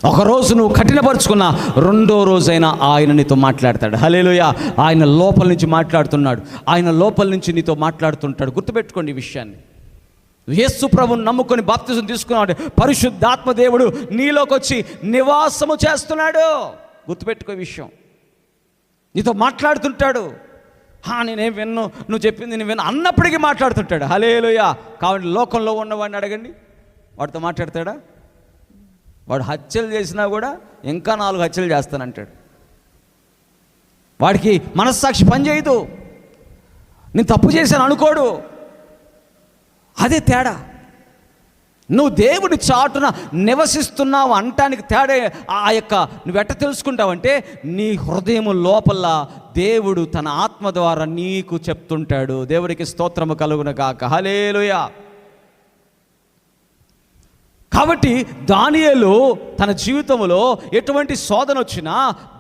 ఒకరోజు నువ్వు కఠినపరుచుకున్న రెండో రోజైనా ఆయన నీతో మాట్లాడతాడు. హల్లెలూయా. ఆయన లోపల నుంచి మాట్లాడుతున్నాడు, ఆయన లోపల నుంచి నీతో మాట్లాడుతుంటాడు. గుర్తుపెట్టుకోండి ఈ విషయాన్ని. యేసు ప్రభువుని నమ్ముకొని బాప్తిజం తీసుకున్నాడు, పరిశుద్ధాత్మ దేవుడు నీలోకి వచ్చి నివాసము చేస్తున్నాడు. గుర్తుపెట్టుకో ఈ విషయం. నీతో మాట్లాడుతుంటాడు. నేనేం విన్ను, నువ్వు చెప్పింది నేను విన్ను అన్నప్పటికీ మాట్లాడుతుంటాడు. హల్లెలూయా. కాబట్టి లోకంలో ఉన్నవాడిని అడగండి, వాడితో మాట్లాడతాడా? వాడు హత్యలు చేసినా కూడా ఇంకా 4 హత్యలు చేస్తానంటాడు. వాడికి మనస్సాక్షి పనిచేయదు. నేను తప్పు చేశాను అనుకోడు. అదే తేడా. నువ్వు దేవుడి చాటున నివసిస్తున్నావు అంటానికి తేడా. నువ్వు ఎట్ట తెలుసుకుంటావంటే నీ హృదయం లోపల దేవుడు తన ఆత్మ ద్వారా నీకు చెప్తుంటాడు. దేవుడికి స్తోత్రము కలుగును గాక. హల్లెలూయా. కాబట్టి దానియేలు తన జీవితంలో ఎటువంటి శోధన వచ్చినా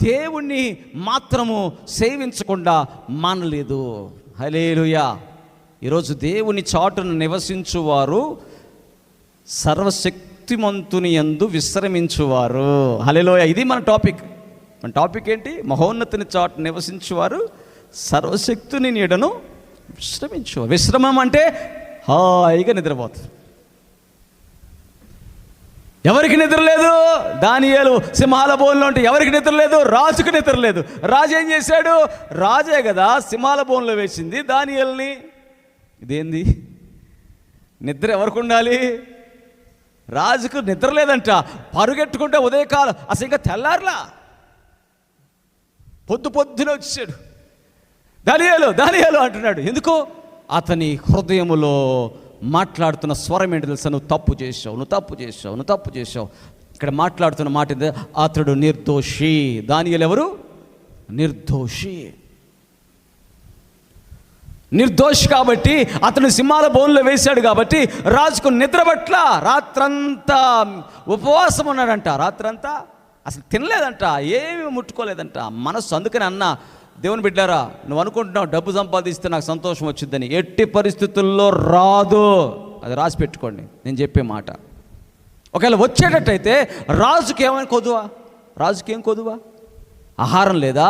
దేవుణ్ణి మాత్రము సేవించకుండా మానలేదు. హల్లెలూయా. ఈరోజు దేవుని చాటును నివసించువారు సర్వశక్తిమంతుని యందు విశ్రమించువారు. హల్లెలూయా. ఇది మన టాపిక్ ఏంటి? మహోన్నతుని చాటు నివసించువారు సర్వశక్తుని నీడను విశ్రమించువారు. విశ్రమం అంటే హాయిగా నిద్రపోతారు. ఎవరికి నిద్ర లేదు? దానియేలు సింహాల బోన్లో ఉంటే ఎవరికి నిద్ర లేదు? రాజుకు నిద్ర లేదు. రాజు ఏం చేశాడు? రాజే కదా సింహాల బోన్లో వేసింది దానియేలుని. ఇదేంది నిద్ర? ఎవరికి ఉండాలి? రాజుకు నిద్ర లేదంట. పరుగెట్టుకుంటే ఉదయకాలం అసలు ఇంకా తెల్లారులా, పొద్దునే వచ్చాడు. దానియేలు అంటున్నాడు. ఎందుకు? అతని హృదయములో మాట్లాడుతున్న స్వరం ఏంటి తెలుసా? నువ్వు తప్పు చేశావు. ఇక్కడ మాట్లాడుతున్న మాట అతడు నిర్దోషి. దానియేలు ఎవరు? నిర్దోషి కాబట్టి అతను సింహాల బోన్లో వేశాడు కాబట్టి రాజుకు నిద్ర పట్ల. రాత్రంతా ఉపవాసం ఉన్నాడంట. రాత్రంతా అసలు తినలేదంట, ఏమి ముట్టుకోలేదంట మనస్సు. అందుకని అన్న దేవుని బిడ్డారా, నువ్వు అనుకుంటున్నావు డబ్బు సంపాదిస్తే నాకు సంతోషం వచ్చిందని. ఎట్టి పరిస్థితుల్లో రాదు. అది రాసి పెట్టుకోండి నేను చెప్పే మాట. ఒకవేళ వచ్చేటట్టయితే రాజుకి ఏం కొదువా? ఆహారం లేదా,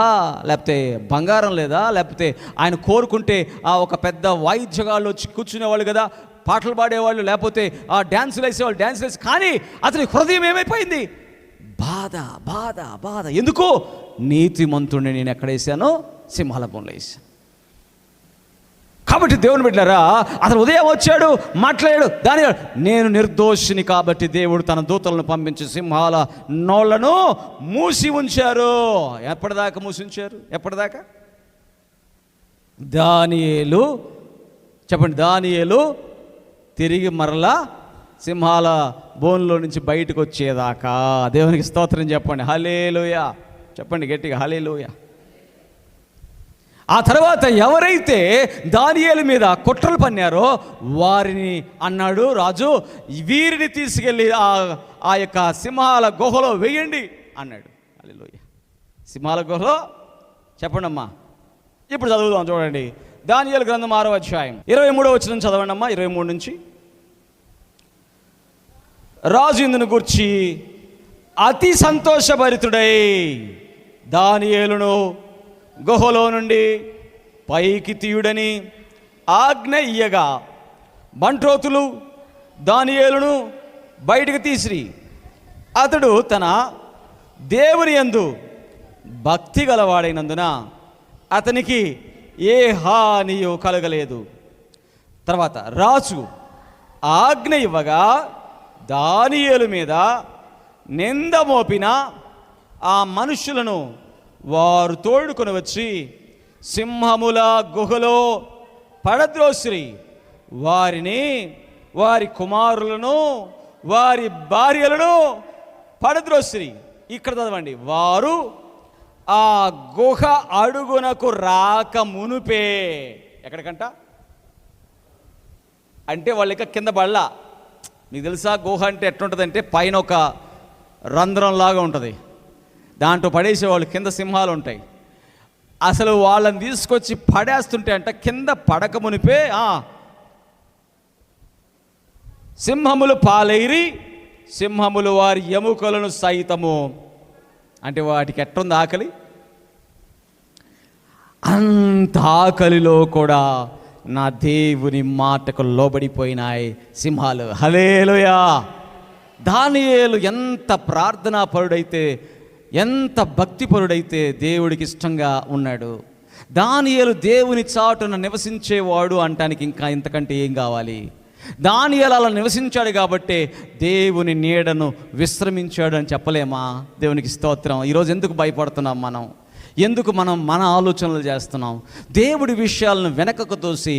లేకపోతే బంగారం లేదా, లేకపోతే ఆయన కోరుకుంటే ఒక పెద్ద వాయిద్యగాళ్ళు వచ్చి కూర్చునేవాళ్ళు కదా, పాటలు పాడేవాళ్ళు, లేకపోతే డ్యాన్సులు వేసేవాళ్ళు డ్యాన్సులు వేసి. కానీ అతని హృదయం ఏమైపోయింది? బాధ. ఎందుకు? నీతిమంతుడిని నేను ఎక్కడ వేసానో? సింహాల బోన్లో వేసాను. కాబట్టి దేవుని బిడ్డలారా, అతను ఉదయం వచ్చాడు, మాట్లాడాడు. నేను నిర్దోషిని కాబట్టి దేవుడు తన దూతలను పంపించి సింహాల నోళ్లను మూసి ఉంచారు. ఎప్పటిదాకా మూసి ఉంచారు? ఎప్పటిదాకా? దానియేలు తిరిగి మరలా సింహాల బోన్లో నుంచి బయటకు వచ్చేదాకా. దేవునికి స్తోత్రం చెప్పండి. హల్లెలూయా. చెప్పండి గట్టిగా, హల్లెలూయా. ఆ తర్వాత ఎవరైతే దానియేలు మీద కుట్రలు పన్నారో వారిని అన్నాడు రాజు, వీరిని తీసుకెళ్ళి ఆ యొక్క సింహాల గుహలో వేయండి అన్నాడు. హల్లెలూయా. సింహాల గుహలో చెప్పండి అమ్మా. ఇప్పుడు చదువుదాం చూడండి. దానియేలు గ్రంథం 6వ అధ్యాయం 23వ వచనం చదవండి అమ్మా. 23 నుంచి. రాజు ఇందును గూర్చి అతి సంతోషభరితుడై దానియేలును గుహలో నుండి పైకి తీయుడని ఆజ్ఞ ఇయ్యగా బంట్రోతులు దానియేలును బయటకు తీసిరి. అతడు తన దేవుని యందు భక్తి గలవాడైనందున అతనికి ఏ హానియో కలగలేదు. తర్వాత రాజు ఆజ్ఞ ఇవ్వగా దానియేలు మీద నింద మోపిన ఆ మనుషులను వారు తోడుకొని వచ్చి సింహముల గుహలో పడద్రోసిరి. వారిని, వారి కుమారులను, వారి భార్యలను పడద్రోసిరి. ఇక్కడ చదవండి. వారు ఆ గుహ అడుగునకు రాక మునుపే. ఎక్కడికంట అంటే వాళ్ళు ఇక కింద పడలా. మీకు తెలుసా గుహ అంటే ఎట్లుంటుందంటే పైన ఒక రంధ్రం లాగా ఉంటుంది, దాంట్లో పడేసేవాళ్ళు, కింద సింహాలు ఉంటాయి. అసలు వాళ్ళని తీసుకొచ్చి పడేస్తుంటే అంట కింద పడక మునిపే సింహములు పాలైరి సింహములు వారి ఎముకలను సైతము, అంటే వాటికి ఎట్టుంది ఆకలి, అంత ఆకలిలో కూడా నా దేవుని మాటకు లోబడిపోయినాయి సింహాలు. హల్లెలూయా. దానియేలు ఎంత ప్రార్థనాపరుడైతే, ఎంత భక్తిపరుడైతే దేవుడికి ఇష్టంగా ఉన్నాడు. దానియేలు దేవుని చాటున నివసించేవాడు అంటానికి ఇంకా ఇంతకంటే ఏం కావాలి? దానియేలు అలా నివసించాడు కాబట్టి దేవుని నీడను విశ్రమించాడు అని చెప్పలేమా? దేవునికి స్తోత్రం. ఈరోజు ఎందుకు భయపడుతున్నాం మనం? ఎందుకు మనం మన ఆలోచనలు చేస్తున్నాం? దేవుడి విషయాలను వెనకకు తోసి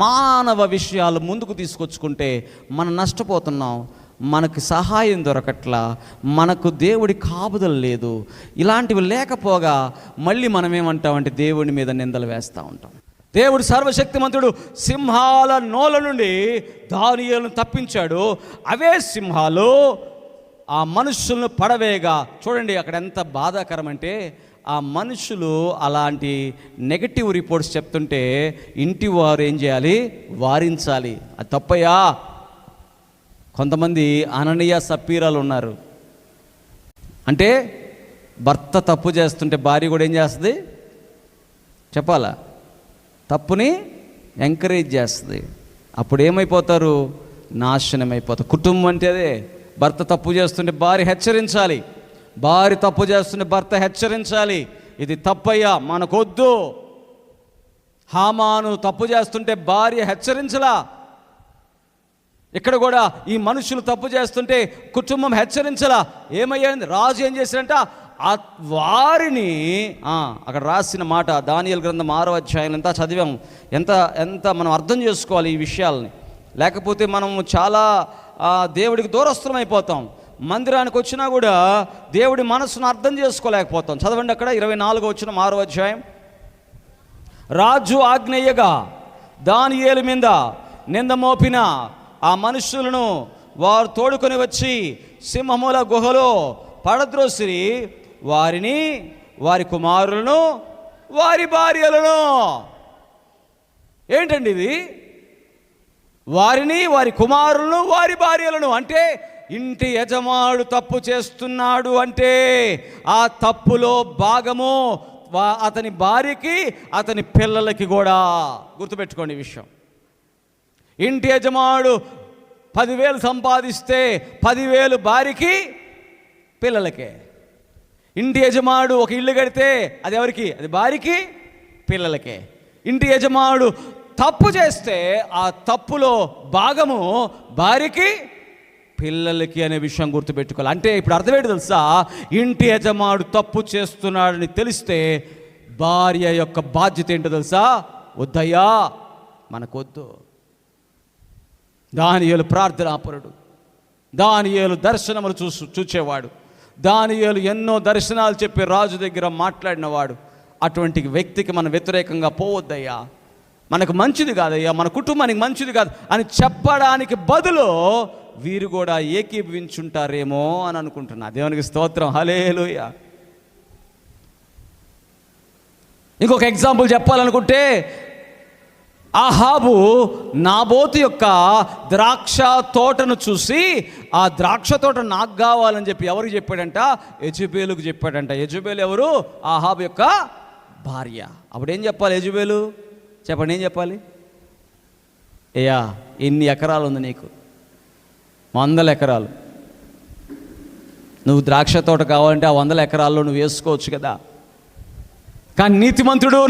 మానవ విషయాలు ముందుకు తీసుకొచ్చుకుంటే మనం నష్టపోతున్నాం. మనకు సహాయం దొరకట్లా, మనకు దేవుడి కాపుదల లేదు. ఇలాంటివి లేకపోగా మళ్ళీ మనం ఏమంటామంటే దేవుడి మీద నిందలు వేస్తూ ఉంటాం. దేవుడు సర్వశక్తిమంతుడు సింహాల నోల నుండి దానియేలును తప్పించాడు. అవే సింహాలు ఆ మనుషులను పడవేగా. చూడండి అక్కడ ఎంత బాధాకరం అంటే, ఆ మనుషులు అలాంటి నెగటివ్ రిపోర్ట్స్ చెప్తుంటే ఇంటి వారు ఏం చేయాలి? వారించాలి. అది తప్పయ్యా. కొంతమంది అననీయ సప్పీరాలు ఉన్నారు. అంటే భర్త తప్పు చేస్తుంటే భార్య కూడా ఏం చేస్తుంది? చెప్పాలా? తప్పుని ఎంకరేజ్ చేస్తుంది. అప్పుడు ఏమైపోతారు? నాశనం అయిపోతారు. కుటుంబం అంటే అదే. భర్త తప్పు చేస్తుంటే భార్య హెచ్చరించాలి, భార్య తప్పు చేస్తుంటే భర్త హెచ్చరించాలి. ఇది తప్పయ్యా, మనకొద్దు. హామాను తప్పు చేస్తుంటే భార్య హెచ్చరించలా. ఇక్కడ కూడా ఈ మనుషులు తప్పు చేస్తుంటే కుటుంబం హెచ్చరించలా. ఏమయ్యింది? రాజు ఏం చేశాడంట? వారిని అక్కడ రాసిన మాట దానియేలు గ్రంథం 6వ అధ్యాయం ఎంత చదివాం. ఎంత మనం అర్థం చేసుకోవాలి ఈ విషయాల్ని. లేకపోతే మనం చాలా దేవుడికి దూరస్థులం అయిపోతాం. మందిరానికి వచ్చినా కూడా దేవుడి మనసును అర్థం చేసుకోలేకపోతాం. చదవండి అక్కడ 24వ వచనం 6వ అధ్యాయం. రాజు ఆజ్ఞేయగా దానియేలు మీద నింద మోపిన ఆ మనుషులను వారు తోడుకొని వచ్చి సింహముల గుహలో పడద్రోసిరి, వారిని, వారి కుమారులను, వారి భార్యలను. ఏంటండి ఇది? వారిని, వారి కుమారులను, వారి భార్యలను. అంటే ఇంటి యజమానుడు తప్పు చేస్తున్నాడు అంటే ఆ తప్పులో భాగము అతని భార్యకి, అతని పిల్లలకి కూడా. గుర్తుపెట్టుకోండి ఈ విషయం. ఇంటి యజమానుడు 10,000 సంపాదిస్తే 10,000 భార్యకి, పిల్లలకే. ఇంటి యజమానుడు ఒక ఇల్లు కడితే అది ఎవరికి? అది భార్యకి, పిల్లలకే. ఇంటి యజమానుడు తప్పు చేస్తే ఆ తప్పులో భాగము భార్యకి, పిల్లలకి అనే విషయం గుర్తుపెట్టుకోవాలి. అంటే ఇప్పుడు అర్థమేంటి తెలుసా? ఇంటి యజమానుడు తప్పు చేస్తున్నాడని తెలిస్తే భార్య యొక్క బాధ్యత ఏంటో తెలుసా? వద్దయ్యా, మనకొద్దు. దానియేలు ప్రార్థనాపరుడు, దానియేలు దర్శనములు చూచేవాడు, దానియేలు ఎన్నో దర్శనాలు చెప్పి రాజు దగ్గర మాట్లాడినవాడు. అటువంటి వ్యక్తికి మనం వ్యతిరేకంగా పోవద్దయ్యా, మనకు మంచిది కాదయ్యా, మన కుటుంబానికి మంచిది కాదు అని చెప్పడానికి బదులు వీరు కూడా ఏకీభవించుంటారేమో అని అనుకుంటున్నా. దేవునికి స్తోత్రం. హల్లెలూయా. ఇంకొక ఎగ్జాంపుల్ చెప్పాలనుకుంటే, ఆహాబు నాబోతు యొక్క ద్రాక్ష తోటను చూసి ఆ ద్రాక్ష తోట నాకు కావాలని చెప్పి ఎవరికి చెప్పాడంట? యెజెబెలుకు చెప్పాడంట. యెజెబెలు ఎవరు? ఆహాబు యొక్క భార్య. అప్పుడేం చెప్పాలి యెజెబెలు? చెప్పండి, ఏం చెప్పాలి? అయ్యా, ఎన్ని ఎకరాలు ఉంది నీకు? 100 ఎకరాలు. నువ్వు ద్రాక్ష తోట కావాలంటే ఆ 100 ఎకరాల్లో నువ్వు వేసుకోవచ్చు కదా. కానీ నీతిమంతుడు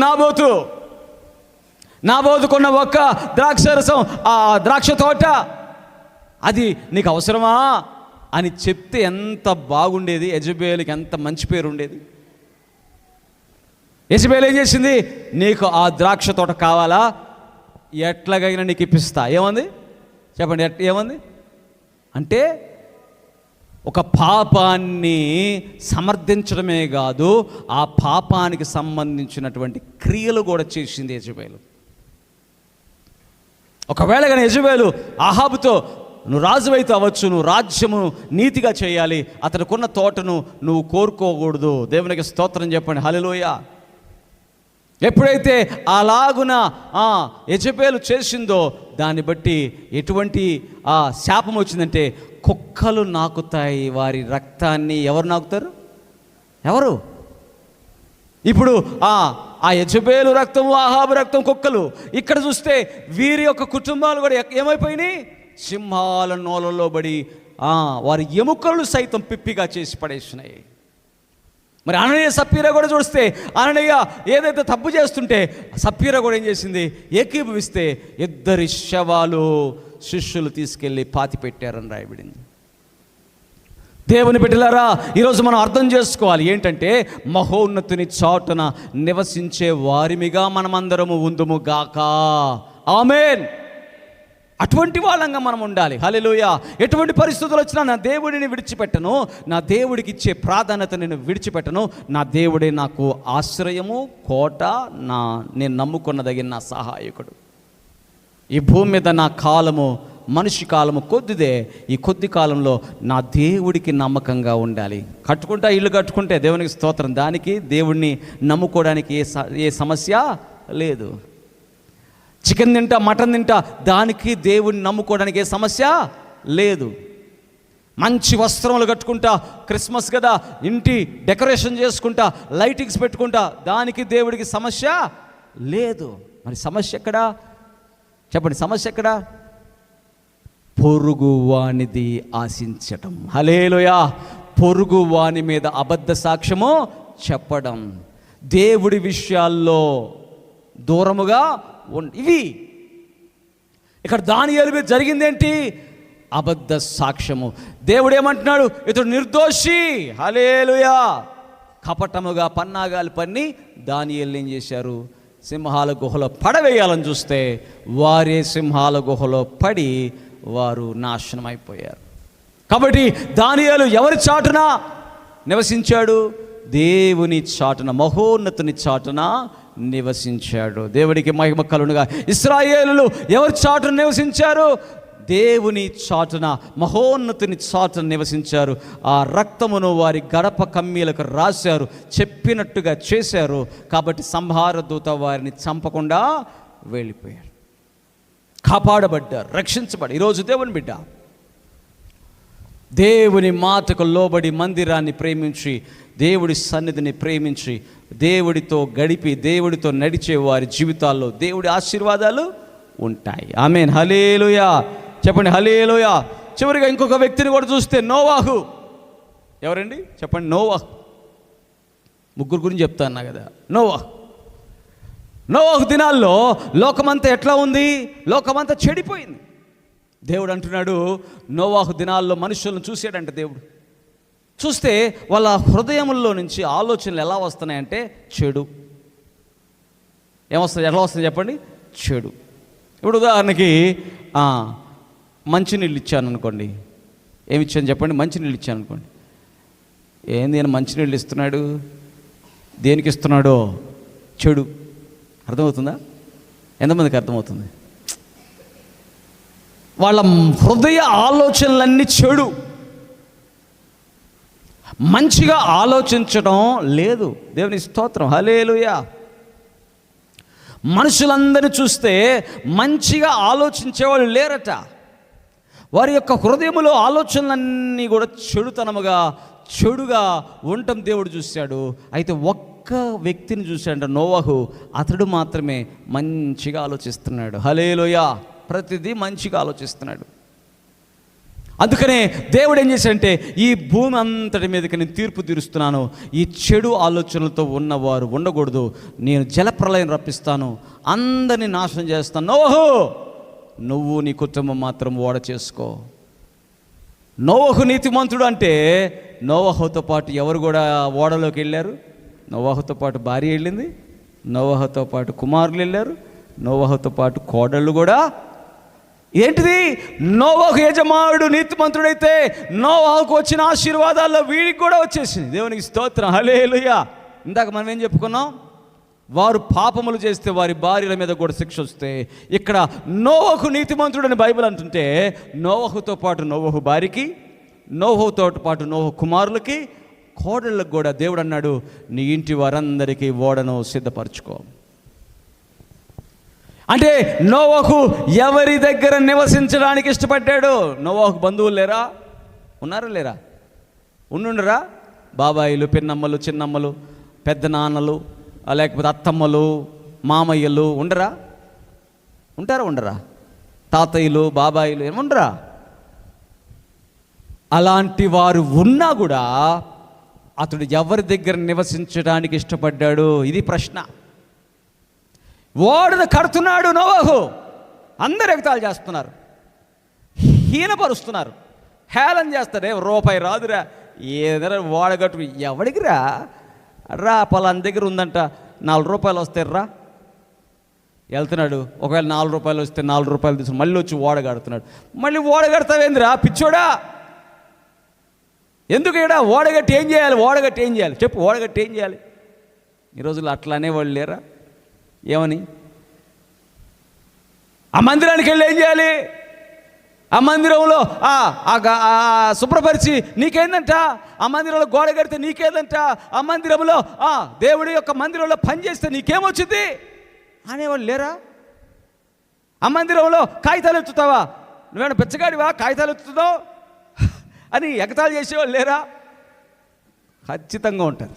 నాబోతుకున్న ఒక్క ద్రాక్షరసం, ఆ ద్రాక్ష తోట, అది నీకు అవసరమా అని చెప్తే ఎంత బాగుండేది. యెజెబెలుకి ఎంత మంచి పేరు ఉండేది. యెజెబెలు ఏం చేసింది? నీకు ఆ ద్రాక్ష తోట కావాలా? ఎట్లాగైనా నీకు ఇప్పిస్తా. ఏమంది? చెప్పండి, ఏమంది? అంటే ఒక పాపాన్ని సమర్థించడమే కాదు, ఆ పాపానికి సంబంధించినటువంటి క్రియలు కూడా చేసింది యెజెబెలు. ఒకవేళ కానీ యెజెబెలు ఆహాబుతో, నువ్వు రాజువైతే అవ్వచ్చు, నువ్వు రాజ్యము నీతిగా చేయాలి, అతనుకున్న తోటను నువ్వు కోరుకోకూడదు. దేవునికి స్తోత్రం చెప్పండి. హల్లెలూయా. ఎప్పుడైతే అలాగున యెజెబెలు చేసిందో దాన్ని బట్టి ఎటువంటి శాపం వచ్చిందంటే కుక్కలు నాకుతాయి వారి రక్తాన్ని. ఎవరు నాకుతారు? ఎవరు? ఇప్పుడు ఆ యెజబేలు రక్తము, ఆహాబు రక్తం, కుక్కలు. ఇక్కడ చూస్తే వీరి యొక్క కుటుంబాలు కూడా ఏమైపోయినాయి? సింహాల నోలలో పడి వారి ఎముకలు సైతం పిప్పిగా చేసి పడేసినాయి. మరి అననీయ సప్పీరా కూడా చూస్తే, అననీయ ఏదైతే తప్పు చేస్తుంటే సప్పీరా కూడా ఏం చేసింది? ఏకీభవిస్తే 2 శవాలు శిష్యులు తీసుకెళ్ళి పాతి పెట్టారని రాయబడింది. దేవుని బిడ్డలారా, ఈరోజు మనం అర్థం చేసుకోవాలి ఏంటంటే, మహోన్నతుని చాటున నివసించే వారిమిగా మనమందరము ఉందుము గాక. ఆమేన్. అటువంటి వాళ్ళంగా మనం ఉండాలి. హల్లెలూయా. ఎటువంటి పరిస్థితులు వచ్చినా నా దేవుడిని విడిచిపెట్టను, నా దేవుడికి ఇచ్చే ప్రాధాన్యత నేను విడిచిపెట్టను. నా దేవుడే నాకు ఆశ్రయము, కోట, నేను నమ్ముకున్నదగిన నా సహాయకుడు. ఈ భూమి మీద నా కాలము, మనిషి కాలము కొద్దిదే. ఈ కొద్ది కాలంలో నా దేవుడికి నమ్మకంగా ఉండాలి. కట్టుకుంటా ఇల్లు కట్టుకుంటే దేవునికి స్తోత్రం, దానికి దేవుడిని నమ్ముకోవడానికి ఏ సమస్య లేదు. చికెన్ తింటా, మటన్ తింటా, దానికి దేవుడిని నమ్ముకోవడానికి ఏ సమస్య లేదు. మంచి వస్త్రములు కట్టుకుంటా, క్రిస్మస్ కదా, ఇంటి డెకరేషన్ చేసుకుంటా, లైటింగ్స్ పెట్టుకుంటా, దానికి దేవుడికి సమస్య లేదు. మరి సమస్య ఎక్కడా? చెప్పండి, సమస్య ఎక్కడా? పొరుగు వానిది ఆశించటం. హల్లెలూయా. పొరుగు వాని మీద అబద్ధ సాక్ష్యము చెప్పడం, దేవుడి విషయాల్లో దూరముగా ఇవి. ఇక్కడ దానియేలు మీద జరిగిందేంటి? అబద్ధ సాక్ష్యము. దేవుడు ఏమంటున్నాడు? ఇతడు నిర్దోషి. హల్లెలూయా. కపటముగా పన్నాగాలు పన్ని దానియేలు ఏం చేశారు? సింహాల గుహలో పడవేయాలని చూస్తే వారే సింహాల గుహలో పడి వారు నాశనం అయిపోయారు. కాబట్టి దానియేలు ఎవరి చాటున నివసించాడు? దేవుని చాటున, మహోన్నతుని చాటున నివసించాడు. దేవుడికి మహిమ కలుగునుగా. ఇశ్రాయేలులు ఎవరి చాటున నివసించారు? దేవుని చాటున, మహోన్నతుని చాటున నివసించారు. ఆ రక్తమును వారి గడప కమ్మీలకు రాశారు, చెప్పినట్టుగా చేశారు. కాబట్టి సంహార దూత వారిని చంపకుండా వెళ్ళిపోయారు, కాపాడబడ్డారు, రక్షించబడి. ఈరోజు దేవుని బిడ్డ దేవుని మాటకు లోబడి మందిరాన్ని ప్రేమించి, దేవుడి సన్నిధిని ప్రేమించి, దేవుడితో గడిపి, దేవుడితో నడిచే వారి జీవితాల్లో దేవుడి ఆశీర్వాదాలు ఉంటాయి. ఆమేన్. హల్లెలూయా. చెప్పండి హల్లెలూయా. చివరిగా ఇంకొక వ్యక్తిని కూడా చూస్తే నోవాహు. ఎవరండి? చెప్పండి. నోవాహు. ముగ్గురు గురించి చెప్తాను కదా. నోవాహు దినాల్లో లోకమంతా ఎట్లా ఉంది? లోకమంతా చెడిపోయింది. దేవుడు అంటున్నాడు, నోవాహు దినాల్లో మనుషులను చూసాడంట దేవుడు. చూస్తే వాళ్ళ హృదయంలో నుంచి ఆలోచనలు ఎలా వస్తున్నాయంటే చెడు. ఏమొస్తుంది? ఎలా వస్తుంది చెప్పండి? చెడు. ఇప్పుడు ఉదాహరణకి మంచినీళ్ళు ఇచ్చాను అనుకోండి. ఏమి ఇచ్చాను చెప్పండి? మంచినీళ్ళు ఇచ్చాను అనుకోండి. ఏంది నేను మంచినీళ్ళు ఇస్తున్నాడు? దేనికి ఇస్తున్నాడో? చెడు. అర్థమవుతుందా? ఎంతమందికి అర్థమవుతుంది? వాళ్ళ హృదయ ఆలోచనలన్నీ చెడు. మంచిగా ఆలోచించడం లేదు. దేవుని స్తోత్రం. హల్లెలూయా. మనుషులందరినీ చూస్తే మంచిగా ఆలోచించేవాళ్ళు లేరట. వారి యొక్క హృదయములో ఆలోచనలన్నీ కూడా చెడుగా ఉండటం దేవుడు చూశాడు. అయితే ఒక్క వ్యక్తిని చూశాడు, నోవాహు. అతడు మాత్రమే మంచిగా ఆలోచిస్తున్నాడు. హల్లెలూయా. ప్రతిదీ మంచిగా ఆలోచిస్తున్నాడు. అందుకనే దేవుడు ఏం చేశాడంటే, ఈ భూమి అంతటి మీదకి నేను తీర్పు తీరుస్తున్నాను, ఈ చెడు ఆలోచనలతో ఉన్నవారు ఉండకూడదు, నేను జలప్రలయం రప్పిస్తాను, అందరినీ నాశనం చేస్తాను. నోవాహు, నువ్వు నీ కుటుంబం మాత్రం ఓడ చేసుకో. నోవాహు నీతిమంతుడు అంటే నోవాహుతో పాటు ఎవరు కూడా ఓడలోకి వెళ్ళారు? నోవాహుతో పాటు భార్య వెళ్ళింది, నోవాహుతో పాటు కుమారులు వెళ్ళారు, నోవాహుతో పాటు కోడళ్ళు కూడా. ఏంటిది? నోవాహు యజమానుడు నీతిమంతుడైతే నోవాహుకు వచ్చిన ఆశీర్వాదాల్లో వీడికి కూడా వచ్చేసింది. దేవునికి స్తోత్రం. హల్లెలూయా. ఇందాక మనం ఏం చెప్పుకున్నాం? వారు పాపములు చేస్తే వారి భార్యల మీద కూడా శిక్ష వస్తే, ఇక్కడ నోవాహు నీతిమంతుడని బైబిల్ అంటుంటే, నోవాహుతో పాటు నోవాహు భార్యకి, నోవాహుతో పాటు నోవాహు కుమారులకి, కోడళ్ళకు కూడా దేవుడు అన్నాడు, నీ ఇంటి వారందరికీ ఓడను సిద్ధపరచుకో. అంటే నోవహు ఎవరి దగ్గర నివసించడానికి ఇష్టపడ్డాడు? నోవహు బంధువులు లేరా? ఉన్నారా లేరా? ఉండుండరా? బాబాయిలు, పిన్నమ్మలు, చిన్నమ్మలు, పెద్ద నాన్నలు, లేకపోతే అత్తమ్మలు, మామయ్యలు ఉండరా? ఉండరా? తాతయ్యలు, బాబాయిలు ఏముండరా? అలాంటి వారు ఉన్నా కూడా అతడు ఎవరి దగ్గర నివసించడానికి ఇష్టపడ్డాడు? ఇది ప్రశ్న. ఓడను కడుతున్నాడు నోవహు, అందరు ఎగతాళి చేస్తున్నారు, హీనపరుస్తున్నారు, హేళన చేస్తారు. రూపాయి రాదురా, ఏదైనా ఓడగట్టు ఎవడికి రా పలానా దగ్గర ఉందంట, 4 రూపాయలు వస్తాయి రా. వెళ్తున్నాడు, ఒకవేళ 4 రూపాయలు వస్తే 4 రూపాయలు తీసుకుని మళ్ళీ వచ్చి ఓడగడుతున్నాడు. మళ్ళీ ఓడగడతావేందిరా పిచ్చోడా? ఎందుకు ఇక్కడ ఓడగట్టి ఏం చేయాలి? చెప్పు, ఓడగట్టి ఏం చేయాలి? ఈ రోజుల్లో అట్లా అనేవాళ్ళు లేరా? ఏమని? ఆ మందిరానికి వెళ్ళి ఏం చేయాలి? ఆ మందిరంలో శుభ్రపరిచి నీకేందంట, ఆ మందిరంలో గోడ కడితే నీకేందంట, ఆ మందిరంలో దేవుడి యొక్క మందిరంలో పనిచేస్తే నీకేమొచ్చింది అనేవాళ్ళు లేరా? ఆ మందిరంలో కాగితాలు ఎత్తుతావా, నువ్వేనా బిచ్చగాడివా కాగితాలు ఎత్తుతావు అని ఎగతాళి చేసేవాళ్ళు లేరా? ఖచ్చితంగా ఉంటారు.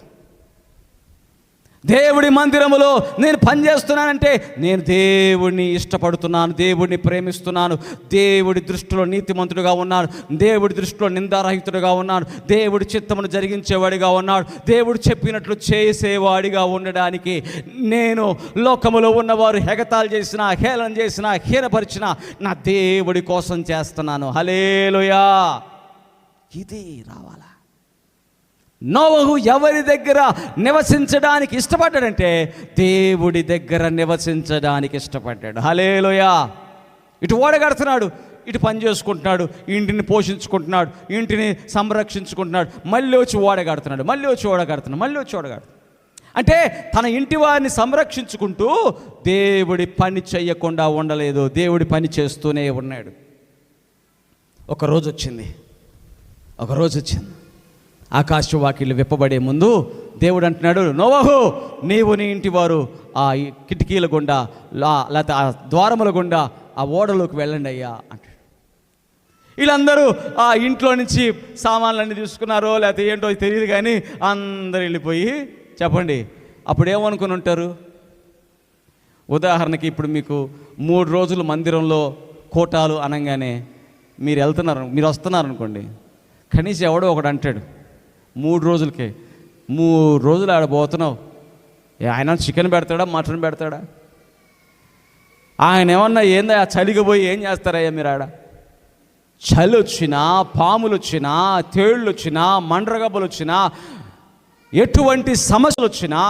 దేవుడి మందిరములో నేను పనిచేస్తున్నానంటే నేను దేవుడిని ఇష్టపడుతున్నాను, దేవుడిని ప్రేమిస్తున్నాను, దేవుడి దృష్టిలో నీతిమంతుడిగా ఉన్నాను, దేవుడి దృష్టిలో నిందారహితుడిగా ఉన్నాను, దేవుడి చిత్తమును జరిగించేవాడిగా ఉన్నాడు, దేవుడు చెప్పినట్లు చేసేవాడిగా ఉండడానికి నేను లోకములో ఉన్నవారు హెగతాలు చేసినా, హేళన చేసినా, హీనపరిచినా నా దేవుడి కోసం చేస్తున్నాను. హల్లెలూయా. ఇది రావాలా? నోవహు ఎవరి దగ్గర నివసించడానికి ఇష్టపడ్డాడంటే దేవుడి దగ్గర నివసించడానికి ఇష్టపడ్డాడు. హల్లెలూయా. ఇటు ఓడగడుతున్నాడు, ఇటు పని చేసుకుంటున్నాడు, ఇంటిని పోషించుకుంటున్నాడు, ఇంటిని సంరక్షించుకుంటున్నాడు, మళ్ళీ వచ్చి ఓడగడుతున్నాడు. అంటే తన ఇంటి వారిని సంరక్షించుకుంటూ దేవుడి పని చేయకుండా ఉండలేదు, దేవుడి పని చేస్తూనే ఉన్నాడు. ఒక రోజు వచ్చింది, ఆకాశవాకిళ్ళు విప్పబడే ముందు దేవుడు అంటున్నాడు, నోవహు నీవు నీ ఇంటి వారు ఆ కిటికీల గుండా లేకపోతే ఆ ద్వారముల గుండా ఆ ఓడలోకి వెళ్ళండి అయ్యా అంటాడు. వీళ్ళందరూ ఆ ఇంట్లో నుంచి సామాన్లన్నీ తీసుకున్నారో లేకపోతే ఏంటో తెలియదు, కానీ అందరు వెళ్ళిపోయి చెప్పండి అప్పుడు ఏమనుకుని ఉంటారు? ఉదాహరణకి ఇప్పుడు మీకు 3 రోజులు మందిరంలో కోటాలు అనగానే మీరు వస్తున్నారు అనుకోండి, కనీసం ఎవడో ఒకడు అంటాడు 3 రోజులకే 3 రోజులు ఆడబోతున్నావు, ఆయన చికెన్ పెడతాడా, మటన్ పెడతాడా? ఆయన ఏమన్నా ఏందా చలిగా పోయి ఏం చేస్తారయ్యా మీరు ఆడ? చలి వచ్చినా, పాములు వచ్చినా, తేళ్ళు వచ్చినా, మండ్రగబ్బలు వచ్చినా, ఎటువంటి సమస్యలు వచ్చినా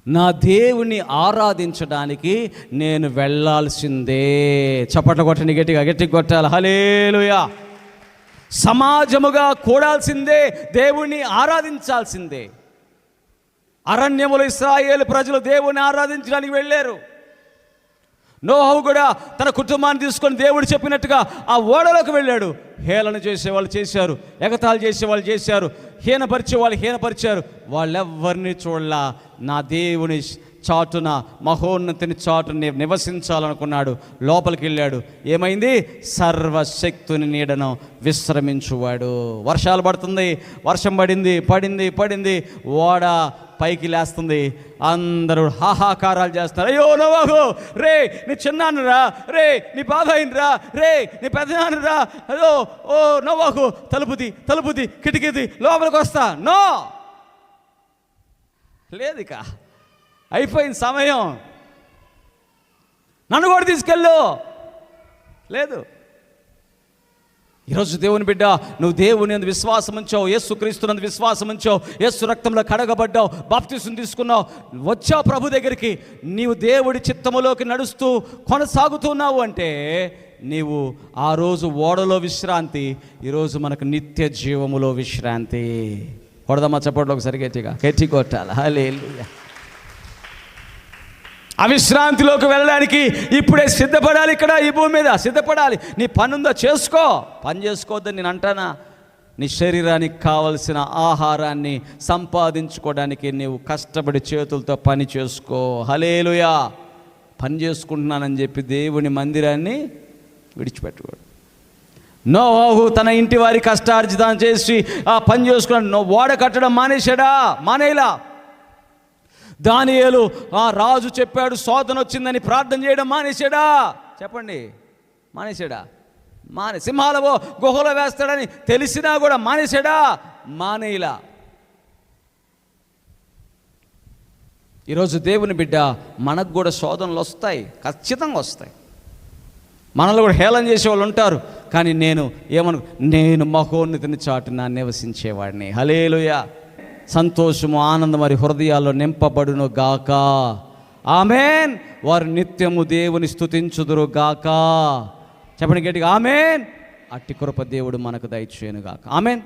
నా దేవుని ఆరాధించడానికి నేను వెళ్ళాల్సిందే. చప్పట్ల కొట్టండి, గట్టిగా కొట్టాలి. హల్లెలూయా. సమాజముగా కూడాల్సిందే, దేవుణ్ణి ఆరాధించాల్సిందే. అరణ్యములో ఇశ్రాయేలు ప్రజలు దేవుణ్ణి ఆరాధించడానికి వెళ్ళారు. నోవహు కూడా తన కుటుంబాన్ని తీసుకొని దేవుడు చెప్పినట్టుగా ఆ ఓడలోకి వెళ్ళాడు. హేళన చేసేవాళ్ళు చేశారు, ఎగతాళి చేసేవాళ్ళు చేశారు, హీనపరిచేవాళ్ళు హీనపరిచారు. వాళ్ళెవ్వరిని చూడలా. నా దేవుని చాటున, మహోన్నతిని చాటుని నివసించాలనుకున్నాడు. లోపలికి వెళ్ళాడు. ఏమైంది? సర్వశక్తుని నీడను విశ్రమించువాడు. వర్షాలు పడుతుంది, వర్షం పడింది, ఓడ పైకి లేస్తుంది. అందరూ హాహాకారాలు చేస్తారు. అయ్యో నోవహు, రే నీ చిన్నాన్నరా, రే నీ బాబాయిని రా, రే నీ పెద్దనాన్నరా, అయ్యో ఓ నోవహు తలుపుది కిటికీది లోపలికి వస్తా. నో, లేదు, ఇక అయిపోయింది సమయం, నన్ను కూడా తీసుకెళ్ళు. లేదు. ఈరోజు దేవుని బిడ్డ, నువ్వు దేవుని యందు విశ్వాసం ఉంచావు, యేసు క్రీస్తునందు విశ్వాసం ఉంచావు, యేసు రక్తంలో కడగబడ్డావు, బాప్తిసం తీసుకున్నావు, వచ్చావు ప్రభు దగ్గరికి, నీవు దేవుడి చిత్తములోకి నడుస్తూ కొనసాగుతున్నావు అంటే నీవు ఆ రోజు ఓడలో విశ్రాంతి, ఈరోజు మనకు నిత్య జీవములో విశ్రాంతి. కొడదమ్మా చప్పట్లో ఒకసారి గట్టి కొట్టాలి. హల్లెలూయా. అవిశ్రాంతిలోకి వెళ్ళడానికి ఇప్పుడే సిద్ధపడాలి. ఇక్కడ ఈ భూమి మీద సిద్ధపడాలి. నీ పనుందో చేసుకో, పని చేసుకోవద్దని నేను అంటానా? నీ శరీరానికి కావలసిన ఆహారాన్ని సంపాదించుకోవడానికి నీవు కష్టపడి చేతులతో పని చేసుకో. హల్లెలూయా. పని చేసుకుంటున్నానని చెప్పి దేవుని మందిరాన్ని విడిచిపెట్టకూడదు. నోవాహు తన ఇంటి వారి కష్టార్జితం చేసి ఆ పని చేసుకున్నాడు. ఓడ కట్టడం మానేశాడా? మానేలా. దానియేలు ఆ రాజు చెప్పాడు శోధన వచ్చిందని ప్రార్థన చేయడం మానేశాడా? చెప్పండి, మానేశాడా? సింహాల గుహలో వేస్తాడని తెలిసినా కూడా మానేశాడా? మానేలా. ఈరోజు దేవుని బిడ్డ, మనకు కూడా శోధనలు వస్తాయి, ఖచ్చితంగా వస్తాయి. మనలో కూడా హేళన చేసేవాళ్ళు ఉంటారు. కానీ నేను మహోన్నతిని చాటున నివసించేవాడిని. హల్లెలూయా. సంతోషము ఆనందం వారి హృదయాల్లో నింపబడును గాక. ఆమేన్. వారు నిత్యము దేవుని స్తుతించుదురు గాక. చెప్పండి గట్టిగా ఆమేన్. అట్టి కృప దేవుడు మనకు దయచేయును గాక. ఆమేన్.